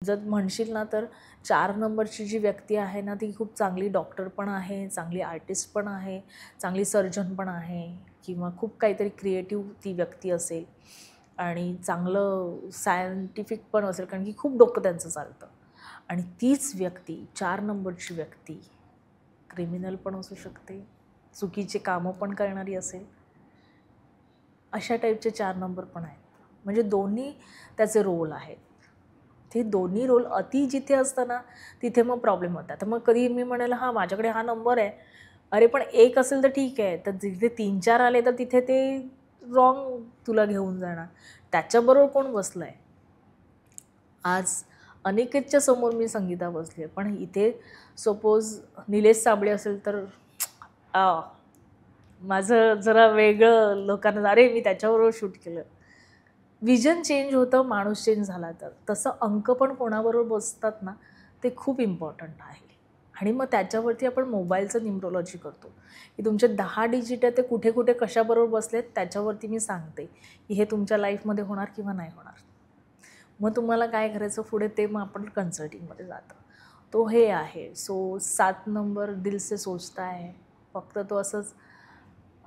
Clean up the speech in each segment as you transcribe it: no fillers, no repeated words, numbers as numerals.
जर म्हणशील ना तर 4 नंबरची जी व्यक्ती आहे ना ती खूप चांगली डॉक्टर पण आहे, चांगली आर्टिस्ट पण आहे, चांगली सर्जन पण आहे, किंवा खूप काहीतरी क्रिएटिव्ह ती व्यक्ती असेल आणि चांगलं सायंटिफिक पण असेल, कारण की खूप डोकं त्यांचं चालतं. आणि तीच व्यक्ती 4 नंबरची व्यक्ती क्रिमिनल पण असू शकते, चुकीचे कामं पण करणारी असेल. अशा टाईपचे 4 नंबर पण आहेत. म्हणजे दोन्ही त्याचे रोल आहेत. ते दोन्ही रोल अति जिथे असतं ना तिथे मग प्रॉब्लेम होतात. तर मग कधी मी म्हणेल हां माझ्याकडे हा नंबर आहे, अरे पण 1 असेल तर ठीक आहे, तर जिथे 3-4 आले तर तिथे ते रॉंग तुला घेऊन जाणार. त्याच्याबरोबर कोण बसलं आहे? आज अनिकेतच्या समोर मी संगीता बसली आहे, पण इथे सपोज निलेश साबळे असेल तर माझं जरा वेगळं लोकांना, अरे मी त्याच्याबरोबर शूट केलं. विजन चेंज होतं, माणूस चेंज झाला तर. तसं अंक पण कोणाबरोबर बसतात ना ते खूप इम्पॉर्टंट आहे. आणि मग त्याच्यावरती आपण मोबाईलचं न्यूमरोलॉजी करतो की तुमचे 10 डिजिट आहे ते कुठे कुठे कशाबरोबर बसलेत त्याच्यावरती मी सांगते की हे तुमच्या लाईफमध्ये होणार किंवा नाही होणार. मग तुम्हाला काय करायचं पुढे ते मग आपण कन्सल्टिंगमध्ये जातो. तो हे आहे. सो 7 नंबर दिल से सोचता है. फक्त तो असंच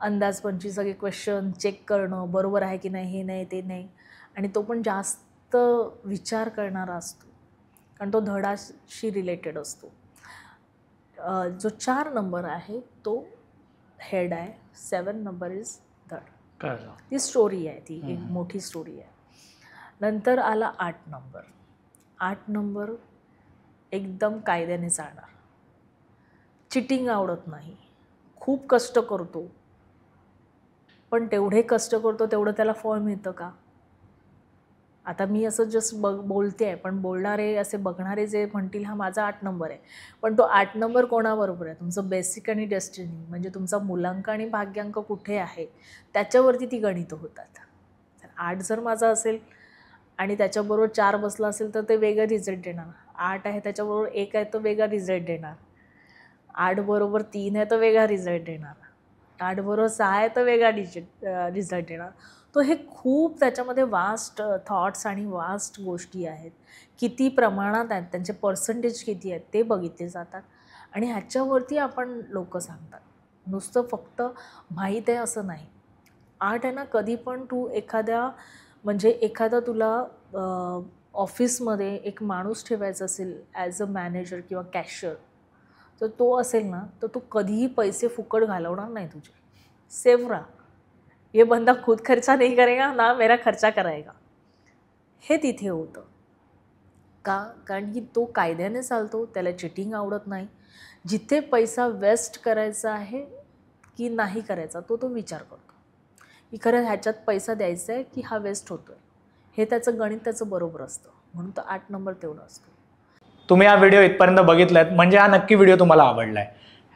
अंदाजपंची सगळे क्वेश्चन चेक करणं, बरोबर आहे की नाही, हे नाही ते नाही. आणि तो पण जास्त विचार करणारा असतो, कारण तो धडाशी रिलेटेड असतो. जो 4 नंबर आहे तो हेड आहे. 7 नंबर इज धड. ती स्टोरी आहे, ती एक मोठी स्टोरी आहे. नंतर आला 8 नंबर. 8 नंबर एकदम कायद्याने चालणार, चिटिंग आवडत नाही, खूप कष्ट करतो, पण तेवढे कष्ट करतो तेवढं त्याला फळ मिळतं का? आता मी असं जस्ट बोलते आहे, पण बोलणारे असे बघणारे जे म्हणतील हा माझा 8 नंबर आहे, पण तो 8 नंबर कोणाबरोबर आहे? तुमचं बेसिक आणि डेस्टिनी, म्हणजे तुमचा मूलांक आणि भाग्यांक कुठे आहे त्याच्यावरती ती गणितं होतात. 8 जर माझा असेल आणि त्याच्याबरोबर 4 बसला असेल तर ते वेगळं रिझल्ट देणार. 8 आहे त्याच्याबरोबर 1 आहे तर वेगळा रिझल्ट देणार. 8 बरोबर 3 आहे तर वेगळा रिझल्ट देणार. 8 बरोबर 6 आहे तर वेगळा रिझल्ट देणार. तो हे खूप त्याच्यामध्ये वास्ट थॉट्स आणि वास्ट गोष्टी आहेत. किती प्रमाणात आहेत, त्यांचे पर्सेंटेज किती आहेत ते बघितले जातात आणि ह्याच्यावरती आपण लोक सांगतात. नुसतं फक्त माहीत आहे असं नाही. 8 आहे ना, कधी पण तू एखादा तुला ऑफिसमध्ये एक माणूस ठेवायचा असेल ॲज अ मॅनेजर किंवा कॅशियर, तर तो असेल ना तर तू कधीही पैसे फुकट घालवणार नाही तुझे. सेफ रहा. ये बंदा खुद खर्चा नहीं करेगा ना मेरा खर्चा कराएगा. हे तिथे होतं का? कारण की तो कायद्याने चालतो, त्याला चिटिंग आवडत नाही. जिथे पैसा वेस्ट करायचा आहे की नाही करायचा तो विचार करतो की खरं ह्याच्यात पैसा द्यायचा आहे की हा वेस्ट होतोय. हे त्याचं गणित त्याचं बरोबर असतं, म्हणून तो 8 नंबर तेवढा असतो. तुम्ही हा व्हिडिओ इथपर्यंत बघितलात म्हणजे हा नक्की व्हिडिओ तुम्हाला आवडलाय.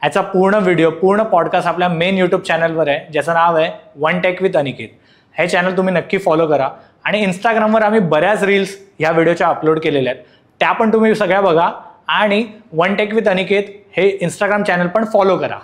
ह्याचा पूर्ण व्हिडिओ, पूर्ण पॉडकास्ट आपल्या मेन यूट्यूब चॅनलवर आहे, ज्याचं नाव आहे वन टेक विथ अनिकेत. हे चॅनल तुम्ही नक्की फॉलो करा. आणि इंस्टाग्रामवर आम्ही बऱ्याच रील्स ह्या व्हिडिओच्या अपलोड केलेल्या आहेत, त्या पण तुम्ही सगळ्या बघा. आणि वन टेक विथ अनिकेत हे इंस्टाग्राम चॅनल पण फॉलो करा.